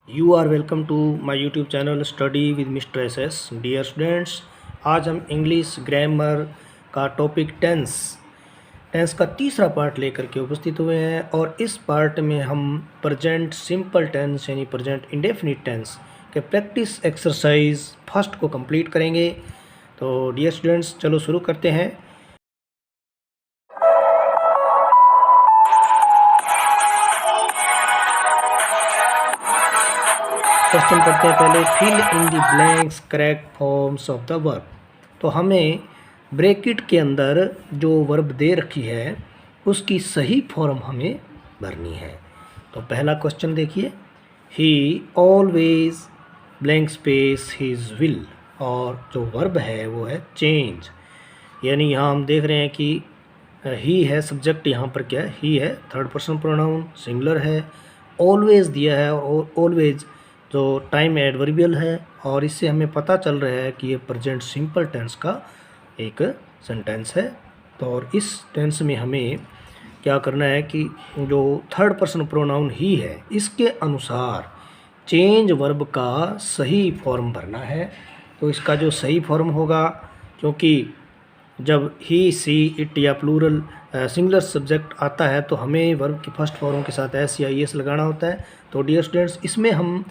You are welcome to my YouTube channel study with mister S S. Dear students, आज हम English grammar का topic tense का तीसरा part लेकर के उपस्थित हुए हैं और इस पार्ट में हम प्रेजेंट सिंपल टेंस यानी प्रेजेंट इंडेफिनिट टेंस के प्रैक्टिस एक्सरसाइज फर्स्ट को कंप्लीट करेंगे। तो डियर स्टूडेंट्स, चलो शुरू करते हैं। क्वेश्चन पढ़ते हैं पहले। Fill in the blanks correct forms of the verb. तो हमें ब्रैकेट के अंदर जो वर्ब दे रखी है उसकी सही फॉर्म हमें भरनी है। तो पहला क्वेश्चन देखिए, ही always blank space his will, और जो वर्ब है वो है चेंज। यानी यहाँ हम देख रहे हैं कि ही है सब्जेक्ट, यहाँ पर क्या है, ही है थर्ड पर्सन प्रोनाउन, सिंगुलर है, ऑलवेज दिया है और ऑलवेज जो टाइम एडवर्बियल है, और इससे हमें पता चल रहा है कि ये प्रेजेंट सिंपल टेंस का एक सेंटेंस है। तो और इस टेंस में हमें क्या करना है कि जो थर्ड पर्सन प्रोनाउन ही है इसके अनुसार चेंज वर्ब का सही फॉर्म भरना है। तो इसका जो सही फॉर्म होगा, क्योंकि जब ही सी इट या प्लूरल सिंगुलर सब्जेक्ट आता है तो हमें वर्ब की फर्स्ट फॉर्म के साथ एस या एस लगाना होता है। तो डियर स्टूडेंट्स, इसमें हम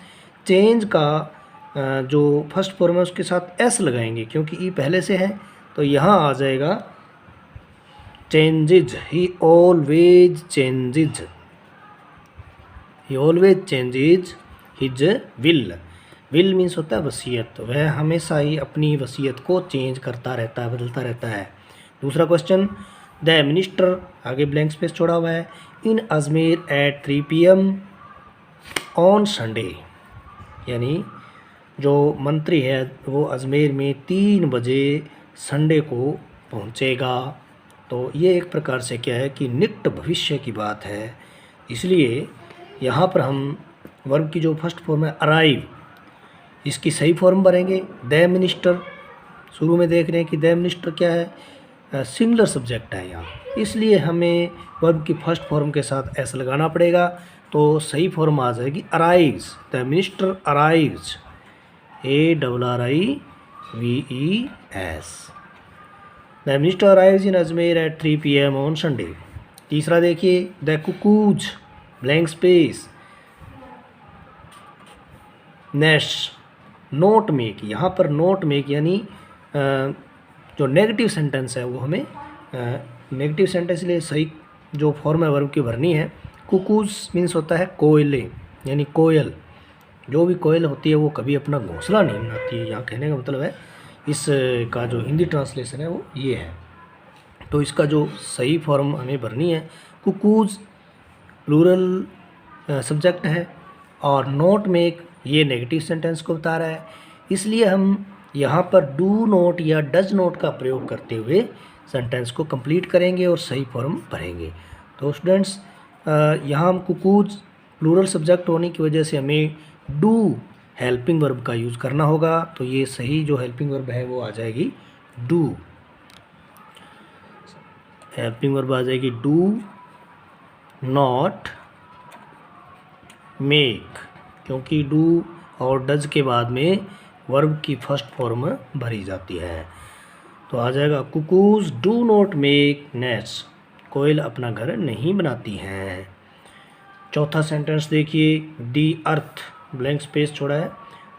चेंज का जो फर्स्ट फॉर्म है उसके साथ एस लगाएंगे, क्योंकि ई पहले से है। तो यहाँ आ जाएगा changes, he always changes, he always changes his will. Will means होता है वसीयत, वह हमेशा ही अपनी वसीयत को चेंज करता रहता है, बदलता रहता है। दूसरा क्वेश्चन, द मिनिस्टर, आगे ब्लैंक स्पेस छोड़ा हुआ है, in Ajmer at 3 PM on Sunday. यानी जो मंत्री है वो अजमेर में 3 बजे संडे को पहुंचेगा। तो ये एक प्रकार से क्या है कि निकट भविष्य की बात है, इसलिए यहाँ पर हम वर्ब की जो फर्स्ट फॉर्म है अराइव, इसकी सही फॉर्म भरेंगे द मिनिस्टर। शुरू में देख रहे हैं कि द मिनिस्टर क्या है, सिंगुलर सब्जेक्ट है यहाँ, इसलिए हमें वर्ब की फर्स्ट फॉर्म के साथ एस लगाना पड़ेगा। तो सही फॉर्म आ जाएगी arrives, the minister arrives, ARRIVES, the minister arrives in Ajmer at 3 PM on Sunday. तीसरा देखिए, the cuckoos blank space nest not make. यहाँ पर नोट मेक यानी जो नेगेटिव सेंटेंस है वो हमें नेगेटिव सेंटेंस लिए सही जो फॉर्म है वर्ब की भरनी है। कुकूज मीन्स होता है कोयले, यानी कोयल। जो भी कोयल होती है वो कभी अपना घोंसला नहीं बनाती है, यहाँ कहने का मतलब है इसका जो हिंदी ट्रांसलेशन है वो ये है। तो इसका जो सही फॉर्म हमें भरनी है, कुकूज प्लूरल सब्जेक्ट है और नोट मेक ये नेगेटिव सेंटेंस को बता रहा है, इसलिए हम यहाँ पर डू नोट या डज नोट का प्रयोग करते हुए सेंटेंस को कंप्लीट करेंगे और सही फॉर्म भरेंगे। तो स्टूडेंट्स, यहाँ हम कुकूज प्लूरल सब्जेक्ट होने की वजह से हमें डू हेल्पिंग वर्ब का यूज़ करना होगा। तो ये सही जो हेल्पिंग वर्ब है वो आ जाएगी डू, हेल्पिंग वर्ब आ जाएगी डू नॉट मेक, क्योंकि डू और डज के बाद में वर्ब की फर्स्ट फॉर्म भरी जाती है। तो आ जाएगा cuckoos do not make nest, कोयल अपना घर नहीं बनाती हैं। चौथा सेंटेंस देखिए, दी अर्थ ब्लैंक स्पेस छोड़ा है,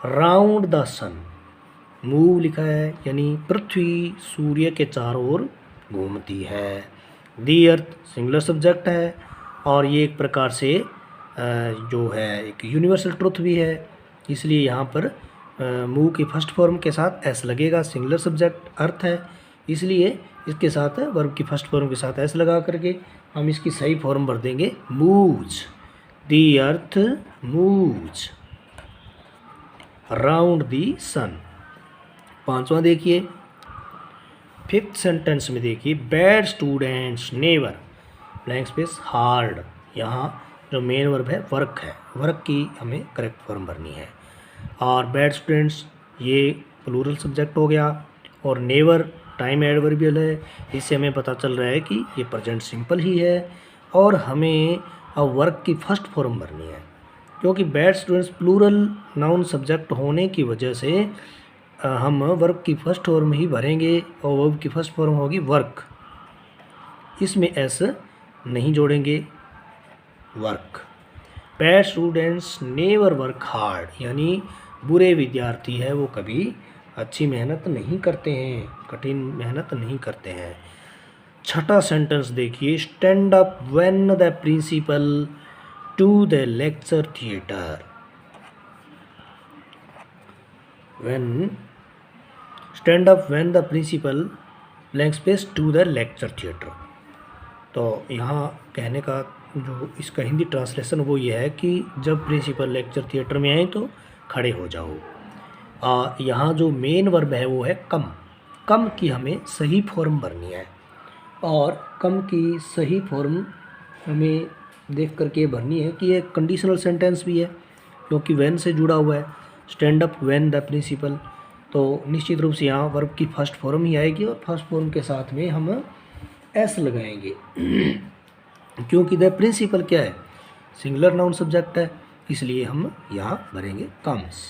राउंड द सन मूव लिखा है, यानी पृथ्वी सूर्य के चारों ओर घूमती है। दी अर्थ सिंगुलर सब्जेक्ट है और ये एक प्रकार से जो है एक यूनिवर्सल ट्रुथ भी है, इसलिए यहाँ पर मूव की फर्स्ट फॉर्म के साथ एस लगेगा। सिंगुलर सब्जेक्ट अर्थ है, इसलिए इसके साथ वर्ब की फर्स्ट फॉर्म के साथ एस लगा करके हम इसकी सही फॉर्म भर देंगे moves, the earth moves around the sun. पांचवा देखिए, फिफ्थ सेंटेंस में देखिए, bad students never blank space hard. यहाँ जो मेन वर्ब है वर्क है, वर्क की हमें करेक्ट फॉर्म भरनी है। और बैड स्टूडेंट्स ये प्लूरल सब्जेक्ट हो गया और नेवर टाइम एडवर्बियल है, इससे हमें पता चल रहा है कि ये प्रेजेंट सिंपल ही है और हमें अब वर्क की फर्स्ट फॉर्म भरनी है। क्योंकि bad students plural noun subject होने की वजह से हम वर्ब की फर्स्ट फॉर्म ही भरेंगे और वर्ब की फर्स्ट फॉर्म होगी वर्क। इसमें एस नहीं जोड़ेंगे, work. Bad students never work hard, यानी बुरे विद्यार्थी है वो कभी अच्छी मेहनत नहीं करते हैं, कठिन मेहनत नहीं करते हैं। छठा सेंटेंस देखिए, stand up when the principal to the lecture theatre. When stand up when the principal blank space to the lecture theatre. तो यहाँ कहने का जो इसका हिंदी ट्रांसलेशन वो ये है कि जब प्रिंसिपल लेक्चर थिएटर में आए तो खड़े हो जाओ। यहाँ जो मेन वर्ब है वो है कम। कम की हमें सही फॉर्म भरनी है और कम की सही फॉर्म हमें देख करके भरनी है कि ये कंडीशनल सेंटेंस भी है क्योंकि व्हेन से जुड़ा हुआ है। Stand up when the principal, तो निश्चित रूप से यहाँ वर्ब की फर्स्ट फॉर्म ही आएगी और फर्स्ट फॉर्म के साथ में हम एस लगाएंगे क्योंकि द प्रिंसिपल क्या है, सिंगुलर नाउन सब्जेक्ट है, इसलिए हम यहाँ भरेंगे comes.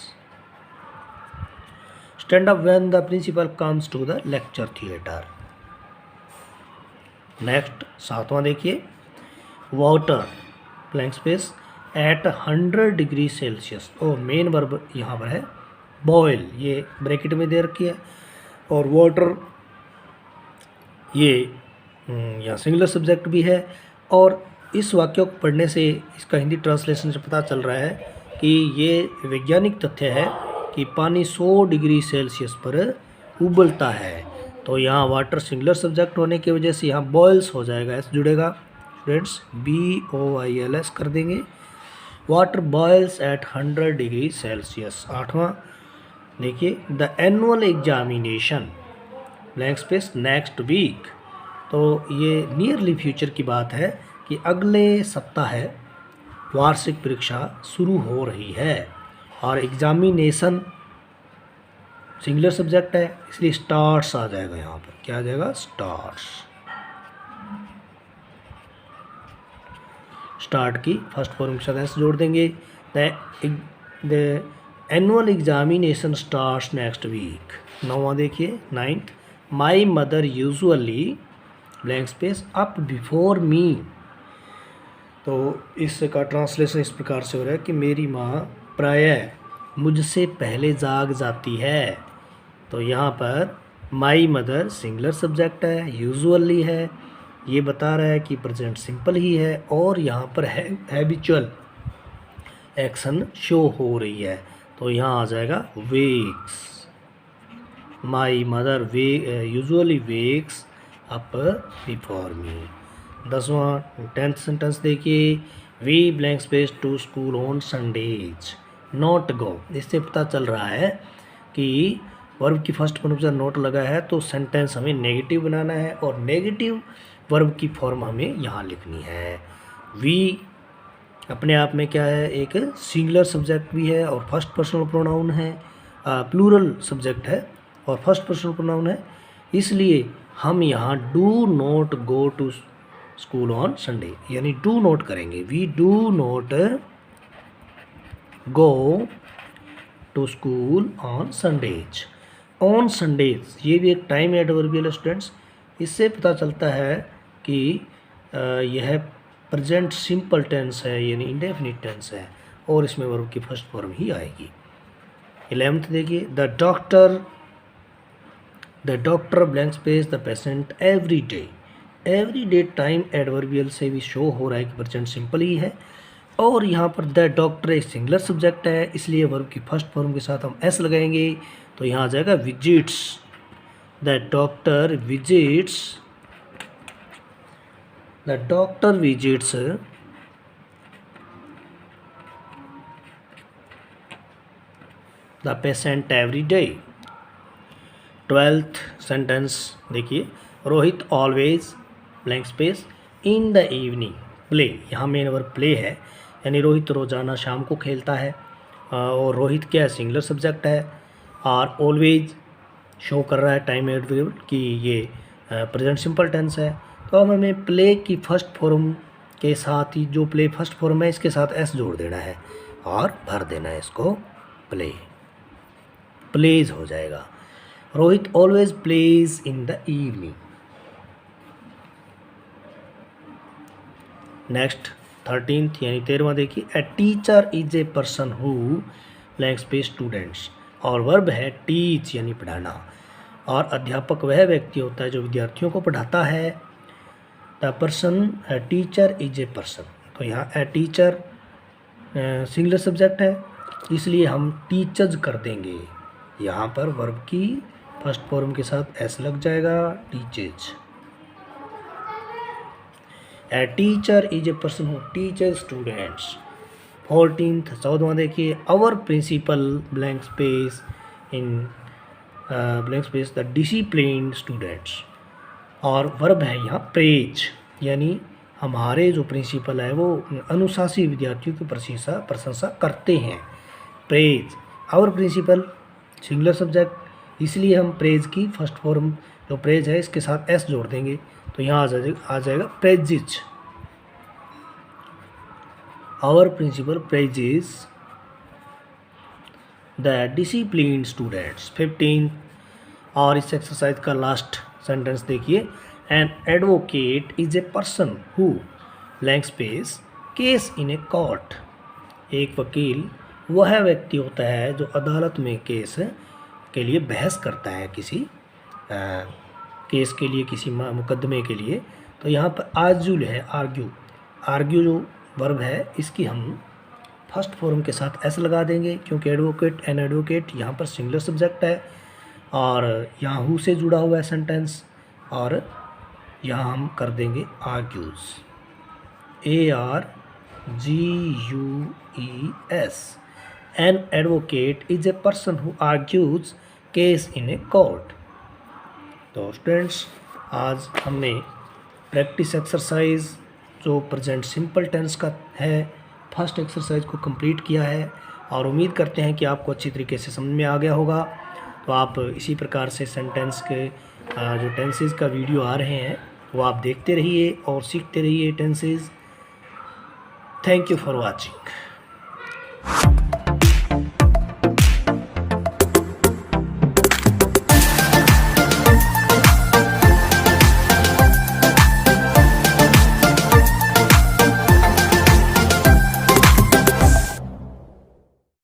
Stand up when the principal comes to the lecture theatre. Next सातवां देखिए, water blank space at 100 degree Celsius. और मेन वर्ब यहाँ पर है बॉयल, ये ब्रैकेट में दे रखी है, और वाटर ये यहाँ सिंगुलर सब्जेक्ट भी है। और इस वाक्य को पढ़ने से इसका हिंदी ट्रांसलेशन से पता चल रहा है कि ये वैज्ञानिक तथ्य है कि पानी 100 डिग्री सेल्सियस पर उबलता है। तो यहाँ वाटर सिंगुलर सब्जेक्ट होने की वजह से यहाँ बॉयल्स हो जाएगा, एस जुड़ेगा स्टूडेंट्स, BOILS कर देंगे। Water boils at 100 degree Celsius. आठवां देखिए, the annual examination blank space next week. तो ये नियरली फ्यूचर की बात है कि अगले सप्ताह है वार्षिक परीक्षा शुरू हो रही है और एग्जामिनेशन सिंगुलर सब्जेक्ट है इसलिए स्टार्ट्स आ जाएगा। यहाँ पर क्या आ जाएगा, स्टार्ट्स। स्टार्ट की फर्स्ट फॉर्म के साथ एस जोड़ देंगे। The annual examination starts next week. नौवां देखिए, ninth, my mother usually blank space up before me. तो इसका ट्रांसलेशन इस प्रकार से हो रहा है कि मेरी माँ प्रायः मुझसे पहले जाग जाती है। तो यहाँ पर माई मदर सिंगुलर सब्जेक्ट है, यूजुअली है, ये बता रहा है कि प्रेजेंट सिंपल ही है और यहाँ पर हैबिचुअल एक्शन शो हो रही है। तो यहाँ आ जाएगा wakes. My mother usually wakes up before me. 10वां 10th सेंटेंस देखिए, we blank space to school on Sundays not go. इससे पता चल रहा है कि वर्ब की फर्स्ट फॉर्म से नोट लगा है तो सेंटेंस हमें नेगेटिव बनाना है और नेगेटिव वर्ब की फॉर्म हमें यहाँ लिखनी है। वी अपने आप में क्या है, एक सिंगुलर सब्जेक्ट भी है और फर्स्ट पर्सनल प्रोनाउन है, प्लूरल सब्जेक्ट है और फर्स्ट पर्सनल प्रोनाउन है, इसलिए हम यहाँ do not go to school on Sunday यानी डू नॉट करेंगे। We do not go to school on Sundays. On Sundays ये भी एक टाइम एडवर्बियल स्टूडेंट्स, इससे पता चलता है कि यह प्रेजेंट सिंपल टेंस है यानी इंडेफिनिट टेंस है और इसमें वर्ब की फर्स्ट फॉर्म ही आएगी। 11th देखिए, the doctor blank space the patient every day. Every day time adverbial से भी शो हो रहा है कि प्रेजेंट सिंपल ही है और यहाँ पर द डॉक्टर एक सिंगुलर सब्जेक्ट है इसलिए वर्ब की फर्स्ट फॉर्म के साथ हम एस लगाएंगे। तो यहाँ आ जाएगा visits. The doctor visits the patient every day. 12th sentence देखिए, Rohit always blank space in the evening play. यहाँ मेन वर्ब प्ले है यानी रोहित रोजाना शाम को खेलता है और रोहित क्या है, सिंगुलर सब्जेक्ट है और ऑलवेज शो कर रहा है टाइम एडवर्ब कि ये प्रेजेंट सिंपल टेंस है। तो अब हमें प्ले की फर्स्ट फॉर्म के साथ ही जो प्ले फर्स्ट फॉर्म है इसके साथ एस जोड़ देना है और भर देना है इसको प्ले, प्लेज हो जाएगा। Rohit always plays in the evening. Next 13th यानी 13वां देखिए, a teacher is a person who blank space students, और वर्ब है टीच यानी पढ़ाना, और अध्यापक वह व्यक्ति होता है जो विद्यार्थियों को पढ़ाता है। The person A teacher is a person, तो यहाँ ए टीचर सिंगुलर सब्जेक्ट है, इसलिए हम टीचर्स कर देंगे। यहाँ पर वर्ब की फर्स्ट फॉर्म के साथ एस लग जाएगा, teaches. A teacher is a person who teaches students. 14th 14वां देखिए, our principal blank space in blank space the disciplined students, और वर्ब है यहाँ प्रेज, यानी हमारे जो प्रिंसिपल है वो अनुशासी विद्यार्थियों की प्रशंसा करते हैं। Praise, our principal singular subject, इसलिए हम प्रेज की फर्स्ट फॉर्म जो प्रेज है इसके साथ एस जोड़ देंगे, तो यहाँ आ जाएगा praises. Our principal praises the disciplined students. 15, और इस एक्सरसाइज का लास्ट सेंटेंस देखिए, an advocate is a person who blank space case in a court. एक वकील वह व्यक्ति होता है जो अदालत में केस के लिए बहस करता है, किसी केस के लिए, किसी मुकदमे के लिए। तो यहाँ पर आर्जुल है, आर्ग्यू, आर्ग्यू जो वर्ब है इसकी हम फर्स्ट फॉर्म के साथ एस लगा देंगे, क्योंकि एडवोकेट, एन एडवोकेट यहाँ पर सिंगुलर सब्जेक्ट है, और यहाँ हु से जुड़ा हुआ है सेंटेंस, और यहाँ हम कर देंगे argues, ARGUES। N advocate is a person who argues case in a court. तो स्टूडेंट्स, आज हमने प्रैक्टिस एक्सरसाइज जो प्रेजेंट सिंपल टेंस का है फर्स्ट एक्सरसाइज को कंप्लीट किया है, और उम्मीद करते हैं कि आपको अच्छी तरीके से समझ में आ गया होगा। तो आप इसी प्रकार से सेंटेंस के जो टेंसेस का वीडियो आ रहे हैं वो आप देखते रहिए और सीखते रहिए tenses. Thank you for watching.